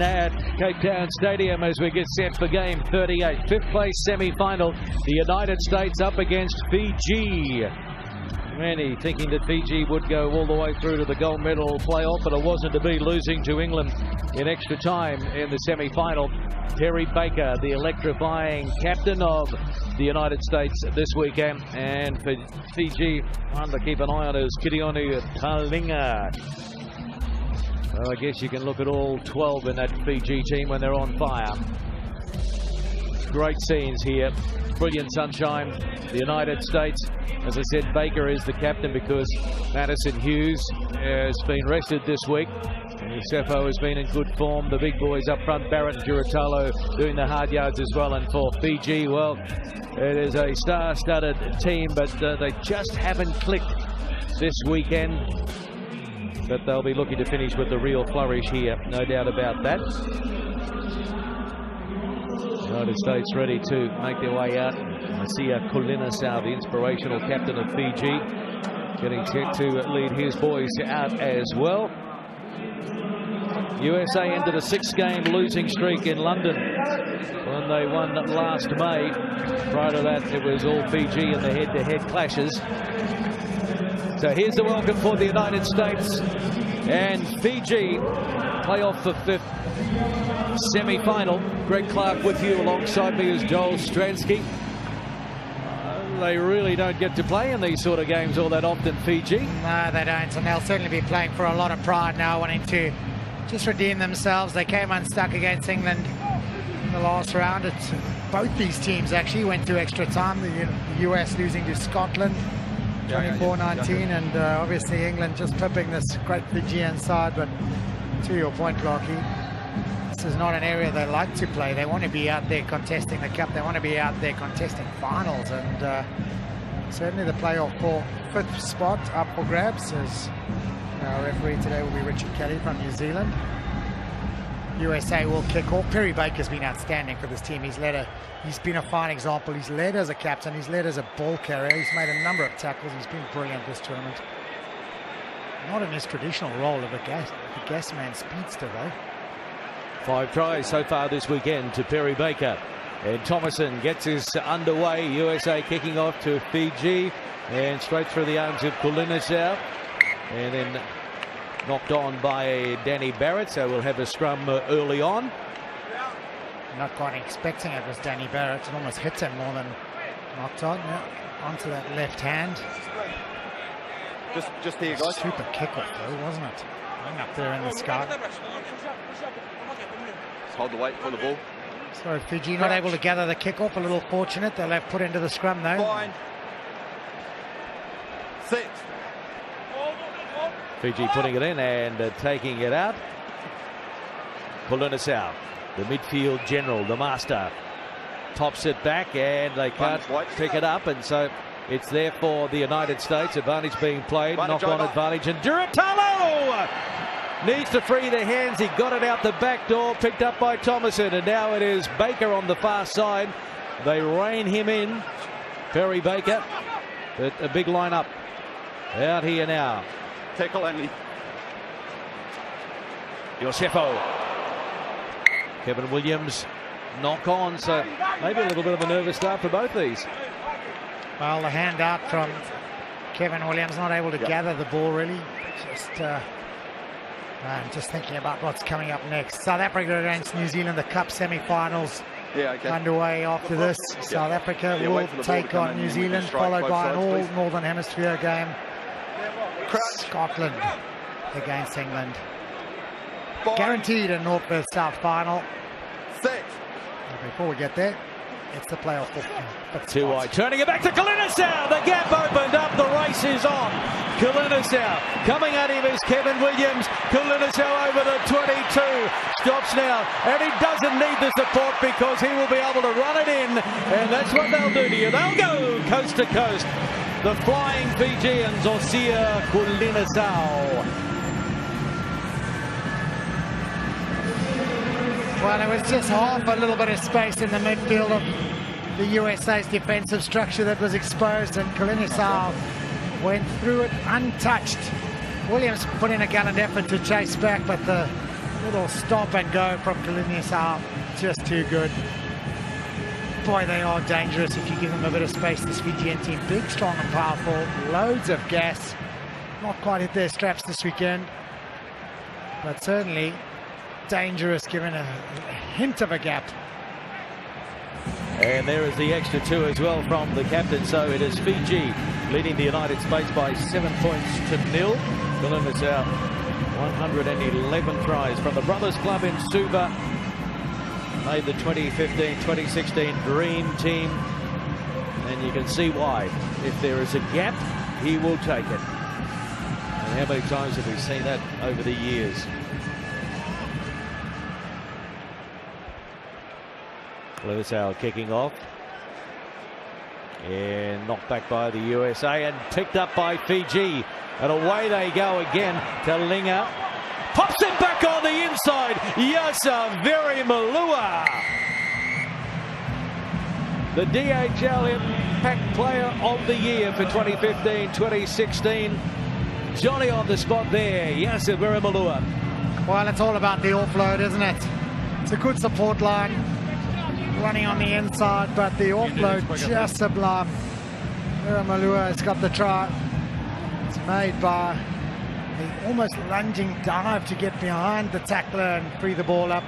At Capetown Stadium as we get set for game 38, fifth place semi-final, the United States up against Fiji. Many thinking that Fiji would go all the way through to the gold medal playoff, but it wasn't to be, losing to England in extra time in the semi-final. Perry Baker, the electrifying captain of the United States this weekend, and for Fiji, one to keep an eye on is Kidionu Talinga. Well, I guess you can look at all 12 in that Fiji team when they're on fire. Great scenes here. Brilliant sunshine. The United States, as I said, Baker is the captain because Madison Hughes has been rested this week. And Seppo has been in good form. The big boys up front, Barrett and Giratolo doing the hard yards as well. And for Fiji, well, it is a star-studded team, but they just haven't clicked this weekend. But they'll be looking to finish with the real flourish here, no doubt about that. United States ready to make their way out. I see Kulinisau, the inspirational captain of Fiji, getting set to lead his boys out as well. USA ended a 6-game losing streak in London when they won last May. Prior to that, it was all Fiji in the head-to-head clashes. So here's the welcome for the United States, and Fiji play off the fifth semi-final. Greg Clark with you, alongside me is Joel Stransky. They really don't get to play in these sort of games all that often, Fiji. No, they don't, and they'll certainly be playing for a lot of pride now, wanting to just redeem themselves. They came unstuck against England in the last round. Both these teams actually went to extra time. The US losing to Scotland 24-19, and obviously England just pipping this great Fijian side. But to your point, Clarky, this is not an area they like to play. They want to be out there contesting the cup. They want to be out there contesting finals, and certainly the playoff for fifth spot up for grabs. As our referee today will be Richard Kelly from New Zealand. USA will kick off. Perry Baker's been outstanding for this team. He's been a fine example. He's led as a captain. He's led as a ball carrier. He's made a number of tackles. He's been brilliant this tournament. Not in his traditional role of a gas man speedster, though. 5 tries so far this weekend to Perry Baker. And Thomason gets us underway. USA kicking off to Fiji. And straight through the arms of Kulinisau. And then knocked on by Danny Barrett, so we'll have a scrum early on. Not quite expecting it was Danny Barrett. It almost hit him more than knocked on. Yeah, onto that left hand. Just here, guys. Super kickoff, though, wasn't it? Hung up there in the sky. Just hold the weight for the ball. So Fiji not able to gather the kickoff. A little fortunate. They'll have put into the scrum, though. Fine. 6. Fiji putting it in and taking it out. Kulinisau, the midfield general, the master, tops it back, and they can't pick it up, and so it's there for the United States. Advantage being played, knock-on advantage, and Giratolo needs to free the hands. He got it out the back door, picked up by Thomason, and now it is Baker on the far side. They rein him in, Perry Baker, but a big lineup out here now. Tackle only. Seppo. Kevin Williams knock on, so maybe a little bit of a nervous start for both these. Well, the hand out from Kevin Williams, not able to gather the ball really. Just thinking about what's coming up next. South Africa against New Zealand, the Cup semi-finals underway after this. South Africa will take on New Zealand, followed by an all-Northern Hemisphere game. Scotland against England. Guaranteed a North vs South final. 6. Before we get there, it's the playoff. Too wide, turning it back to Kulinisau. The gap opened up, the race is on. Kulinisau, coming at him is Kevin Williams. Kulinisau over the 22, stops now, and he doesn't need the support because he will be able to run it in, and that's what they'll do to you. They'll go coast to coast. The flying Fijians, Osia Kulinisau. Well, there was just half a little bit of space in the midfield of the USA's defensive structure that was exposed, and Kulinisau went through it untouched. Williams put in a gallant effort to chase back, but the Little stop and go from Kalini's just too good. Boy, they are dangerous if you give them a bit of space, this Fijian team. Big, strong and powerful, loads of gas. Not quite hit their straps this weekend, but certainly dangerous given a hint of a gap. And there is the extra 2 as well from the captain. So it is Fiji leading the United States by 7 points to 0. Columbus out 111 tries from the Brothers Club in Suva. Made the 2015-2016 Dream Team. And you can see why. If there is a gap, he will take it. And how many times have we seen that over the years? Lewisau kicking off. And knocked back by the USA and picked up by Fiji. And away they go again to Linga. Pops it back on the inside. Yasa Very Malua. The DHL Impact Player of the Year for 2015-2016. Johnny on the spot there. Yasa Very Malua. Well, it's all about the offload, isn't it? It's a good support line. Running on the inside, but the offload just sublime. Malua has got the try. It's made by the almost lunging dive to get behind the tackler and free the ball up.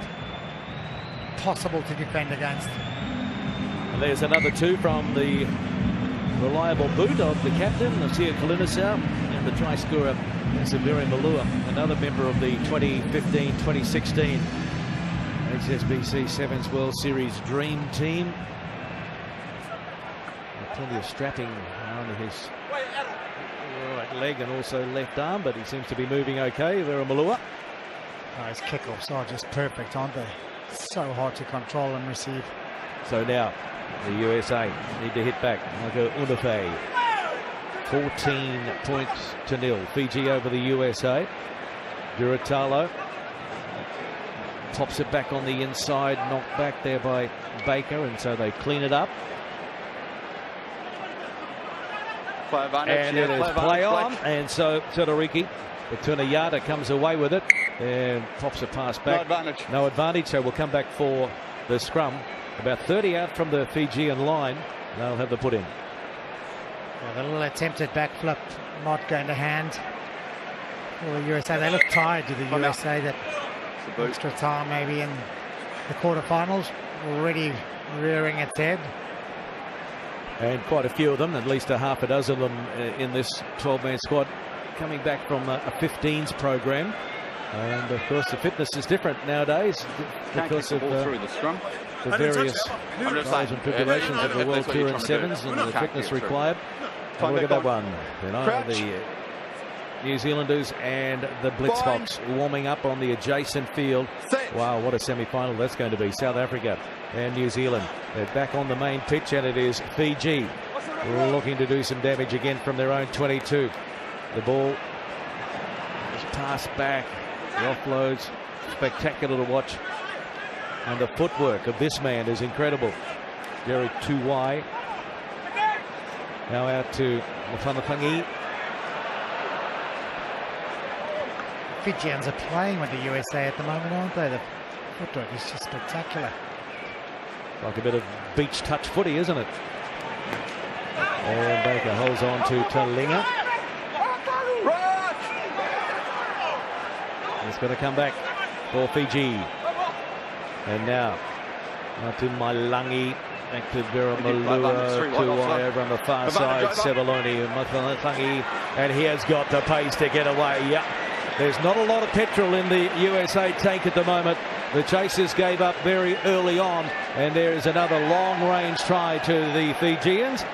Possible to defend against. And there's another 2 from the reliable boot of the captain, Nasia Kalinisau, and the try scorer, Saviri Malua, another member of the 2015-2016 HSBC Sevens World Series Dream Team. Plenty of strapping on his right leg and also left arm, but he seems to be moving okay. Vera Malua. Oh, his kickoffs are just perfect, aren't they? So hard to control and receive. So now the USA need to hit back. Marco Unafe. 14 points to 0. Fiji over the USA. Duratalo pops it back on the inside, knocked back there by Baker, and so they clean it up. And it is play on, and so Todoriki, the Tunayata comes away with it and pops it past back. No advantage, so we'll come back for the scrum. About 30 out from the Fijian line. They'll have the put in. Yeah, the little attempted backflip not going to hand for the USA. They look tired to the USA. That extra time maybe in the quarterfinals, already rearing its head. And quite a few of them, at least a half a dozen of them in this 12-man squad, coming back from a 15s program. And of course the fitness is different nowadays because of the various trials and tribulations of the World Tour in Sevens and the fitness required. And look at that one. The New Zealanders and the Blitzboks warming up on the adjacent field. Wow, what a semi-final that's going to be. South Africa and New Zealand. They're back on the main pitch, and it is Fiji looking to do some damage again from their own 22. The ball is passed back. The offloads, spectacular to watch. And the footwork of this man is incredible. Jerry Tuwai. Now out to Mafanafangi. Fijians are playing with the USA at the moment, aren't they? The footwork is just spectacular. Like a bit of beach touch footy, isn't it? And Baker holds on to Talinga. He's going to come back for Fiji. And now to Mailangi, back to Vera Malua, Tuwai over on the far side, Sevaloni and Mafanafangi, and he has got the pace to get away. Yep. There's not a lot of petrol in the USA tank at the moment. The chasers gave up very early on, and there is another long-range try to the Fijians.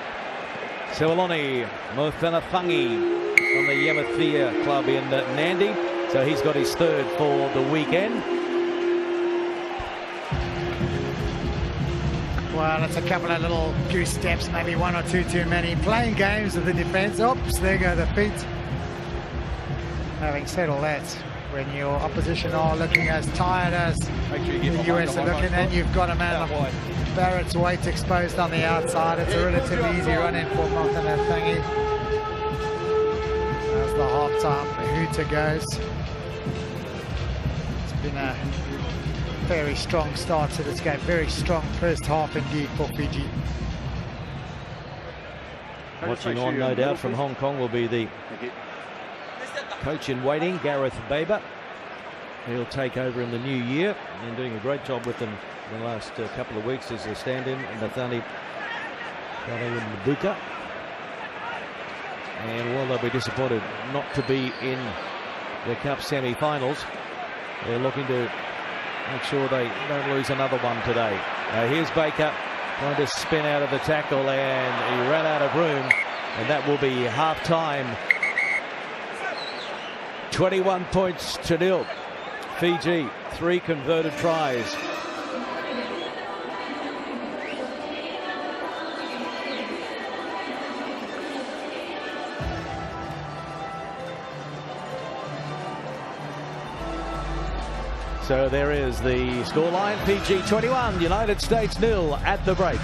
Sevaloni Mofanafangi from the Yamathea club in Nandi. So he's got his third for the weekend. Well, it's a couple of little goose steps, maybe one or two too many. Playing games with the defense. Oops, there go the feet. Having said all that, when your opposition are looking as tired as the US are looking, and you've got a man of Barrett's weight exposed on the outside, it's a relatively easy run-in for Mofanafangi. As the half-time hooter goes. It's Been a very strong start to this game. Very strong first half indeed for Fiji. Watching on, no doubt, from Hong Kong will be the coach in waiting, Gareth Baber. He'll take over in the new year and doing a great job with them in the last couple of weeks as a stand-in, Nathani Maduka. And while they'll be disappointed not to be in the Cup semi-finals, they're looking to make sure they don't lose another one today. Here's Baker trying to spin out of the tackle, and he ran out of room, and that will be half-time. 21 points to nil. Fiji, 3 converted tries. So there is the scoreline. Fiji 21, United States 0 at the break.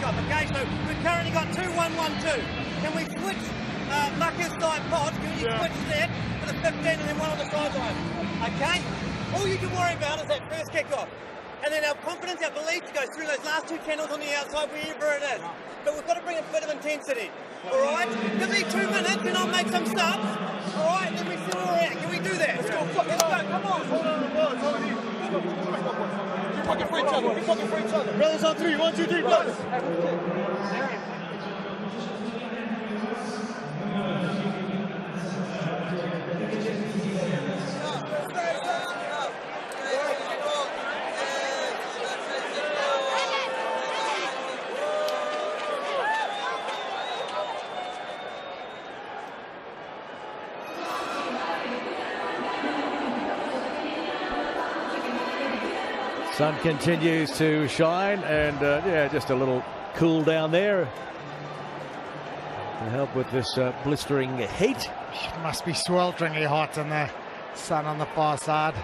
Okay, so we've currently got 2-1-1-2. Can we switch Mucker's side pod? Can you switch that for the 15 and then one on the sideline? Okay? All you can worry about is that first kick-off. And then our confidence, our belief to go through those last 2 channels on the outside, wherever it is. But we've got to bring a bit of intensity. Alright? Give me 2 minutes and I'll make some stops. Alright? And then we see where we're at. Can we do that? Let's go. Come on. Hold on. Keep fucking for each other. Keep fucking for each other. Brothers on 3. 1, 2, 3, brothers. Sun continues to shine, and yeah, just a little cool down there to help with this blistering heat. It must be swelteringly hot in the sun on the far side.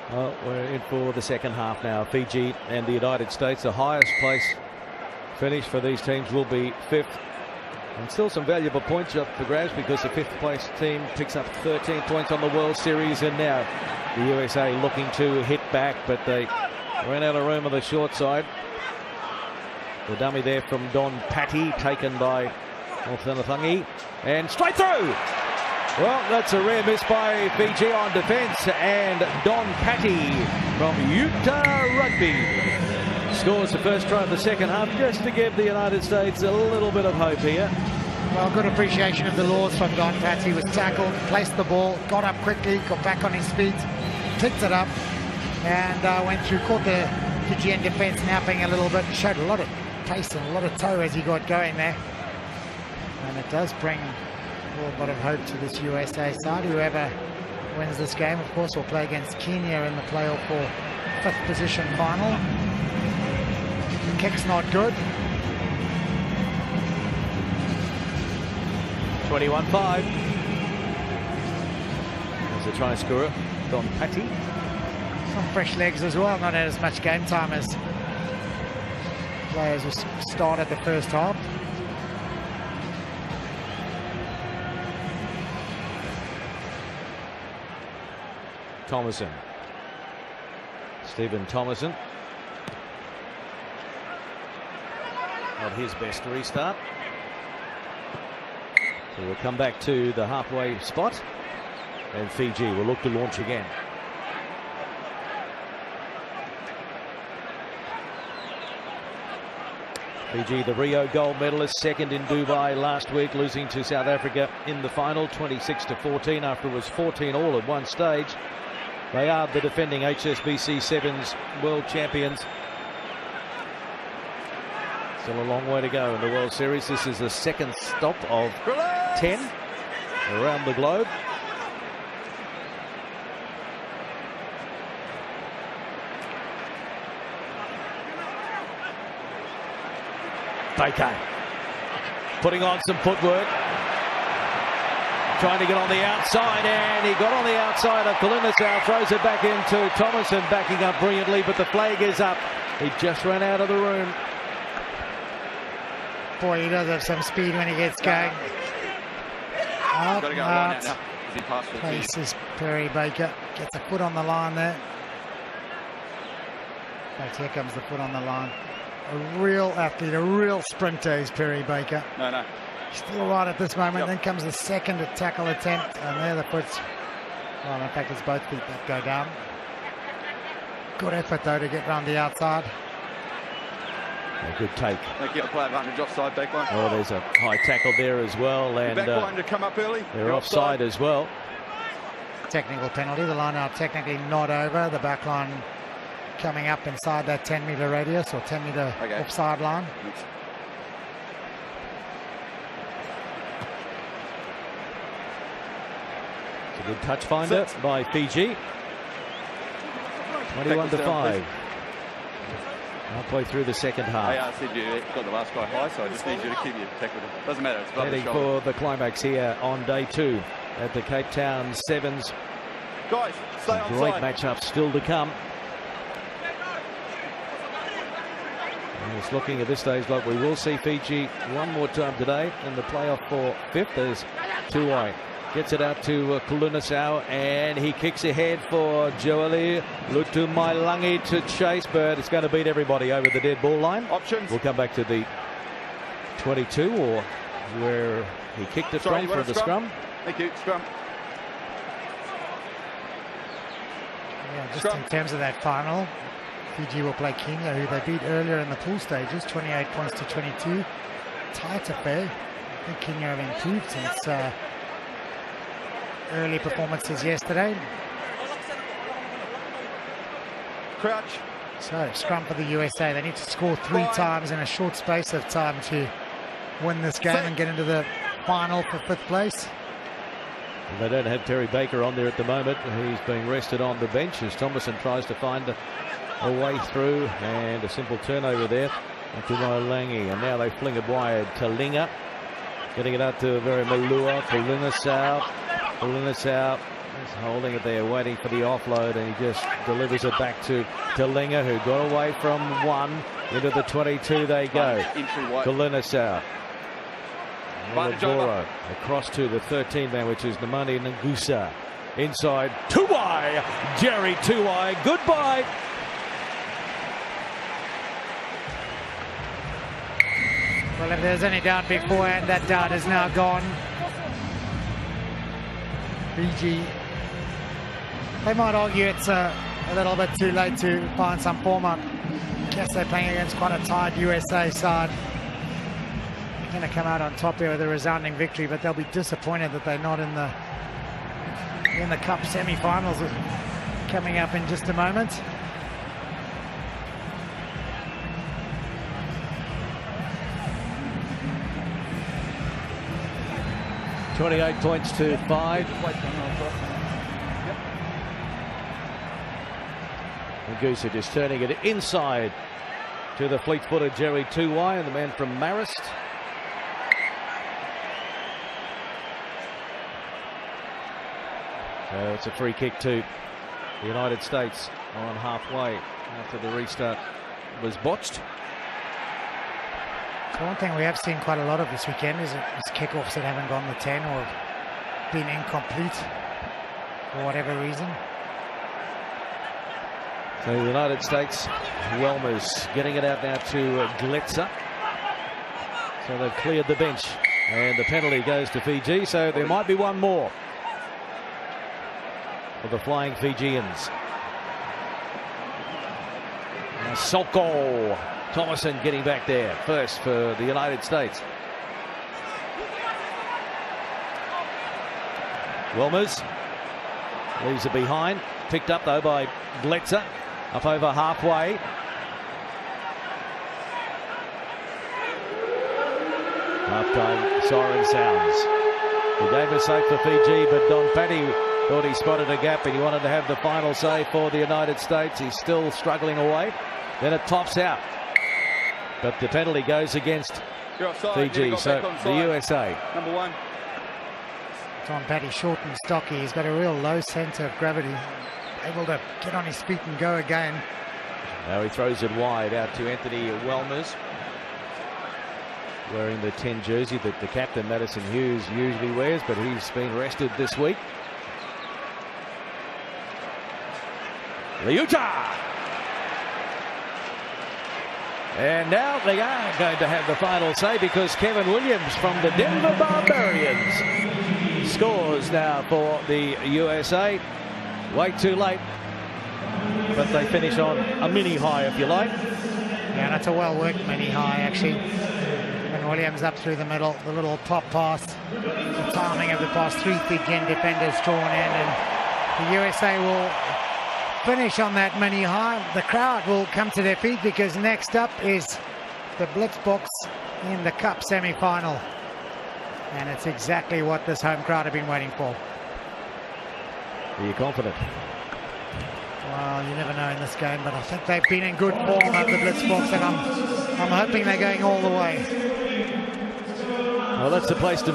Well, we're in for the second half now. Fiji and the United States, the highest place finish for these teams will be 5th. And still some valuable points up for grabs, because the 5th place team picks up 13 points on the World Series, and now the USA looking to hit back, but they ran out of room on the short side. The dummy there from Don Patty, taken by Altanatangi, and straight through. Well, that's a rare miss by Fiji on defence, and Don Patty from Utah Rugby scores the first try of the second half, just to give the United States a little bit of hope here. Well, good appreciation of the laws from Don Patty. Was tackled, placed the ball, got up quickly, got back on his feet, picked it up, and went through, caught the Fijian defence napping a little bit, showed a lot of pace and a lot of toe as he got going there. And it does bring a little bit of hope to this USA side. Whoever wins this game, of course, will play against Kenya in the playoff for 5th position final. The kick's not good. 21-5. There's a try scorer, Don Patty. Some fresh legs as well, not had as much game time as players who started the first half. Thomason. Stephen Thomason. Not his best restart. So we'll come back to the halfway spot, and Fiji will look to launch again. Fiji, the Rio gold medalist, second in Dubai last week, losing to South Africa in the final 26-14 after it was 14-all at one stage. They are the defending HSBC Sevens world champions. Still a long way to go in the World Series. This is the second stop of 10 around the globe. Baker putting on some footwork, trying to get on the outside, and he got on the outside of Kalunasau, throws it back into Thomason, backing up brilliantly, but the flag is up. He just ran out of the room. Boy, he does have some speed when he gets going. Got to go line out now. He passed for the Places Perry Baker, gets a foot on the line there. In fact, here comes the foot on the line. A real athlete, a real sprinter is Perry Baker. No. Still all right at this moment. Yep. Then comes the second tackle attempt, and there the foot's, well, in fact, it's both feet that go down. Good effort, though, to get round the outside. A good take. They get a play advantage offside back line. Oh, there's a high tackle there as well, and back line to come up early. they're offside as well. Technical penalty. The line out technically not over. The back line coming up inside that 10-metre radius or 10-metre offside line. It's a good touch finder by Fiji. 21-5. Halfway through the second half. I said you got the last guy high, so I just need you to keep your tackle. Doesn't matter. It's above the Heading shoulder. for the climax here on day 2 at the Cape Town Sevens. Guys, stay on Great side. matchup still to come. And it's looking at this stage like we will see Fiji one more time today in the playoff for 5th. There's Tuai. Gets it out to Kalunasau, and he kicks ahead for Joeli Lutumailangi to chase, but it's going to beat everybody over the dead ball line. Options. We'll come back to the 22, or where he kicked it from for the scrum. Thank you, scrum. Yeah, just in terms of that final, Fiji will play Kenya, who they beat earlier in the pool stages, 28 points to 22. Tight affair. I think Kenya have improved since early performances yesterday. Crouch. So, scrum for the USA. They need to score 3 times in a short space of time to win this game and get into the final for 5th place. They don't have Terry Baker on there at the moment. He's being rested on the bench as Thomason tries to find a way through, and a simple turnover there to Molangi. And now they fling it wide to Linga, getting it out to very Malua. Kalunasau is holding it there, waiting for the offload, and he just delivers it back to Linga, who got away from 1 into the 22. They go. Kalunasau. Boro across to the 13 man, which is Namani Ngusa. Inside, Tuai, Jerry Tuai, goodbye. Well, if there's any doubt beforehand, that doubt is now gone. Fiji, they might argue it's a little bit too late to find some form. I guess they're playing against quite a tired USA side. They're going to come out on top here with a resounding victory, but they'll be disappointed that they're not in the Cup semi-finals coming up in just a moment. $28 points to 5. Ngusa just turning it inside to the fleet-footed Jerry Tuai, and the man from Marist. So it's a free kick to the United States on halfway after the restart was botched. So one thing we have seen quite a lot of this weekend is kickoffs that haven't gone the 10 or been incomplete for whatever reason. So the United States, Welmers getting it out now to Gletzer. So they've cleared the bench, and the penalty goes to Fiji, so there might be one more for the flying Fijians. Soko. Thomason getting back there first for the United States. Welmers leaves it behind. Picked up though by Gletzer. Up over halfway. Half-time siren sounds. The game is safe for Fiji, but Don Patty thought he spotted a gap and he wanted to have the final say for the United States. He's still struggling away. Then it tops out. But the penalty goes against You're offside. Fiji, so the USA. Number 1. Tom Paddy short and stocky. He's got a real low centre of gravity. Able to get on his feet and go again. Now he throws it wide out to Anthony Welmers, wearing the 10 jersey that the captain Madison Hughes usually wears, but he's been rested this week. Utah. And now they are going to have the final say, because Kevin Williams from the Denver Barbarians scores now for the USA. Way too late, but they finish on a mini high, if you like. Yeah, that's a well-worked mini high, actually. Kevin Williams up through the middle, the little pop pass, the timing of the pass, 3 thick end defenders drawn in, and the USA will finish on that mini high. The crowd will come to their feet, because next up is the blitz box in the Cup semi-final, and it's exactly what this home crowd have been waiting for. Are you confident? Well, you never know in this game, but I think they've been in good form at the blitz box, and I'm hoping they're going all the way. Well, that's the place to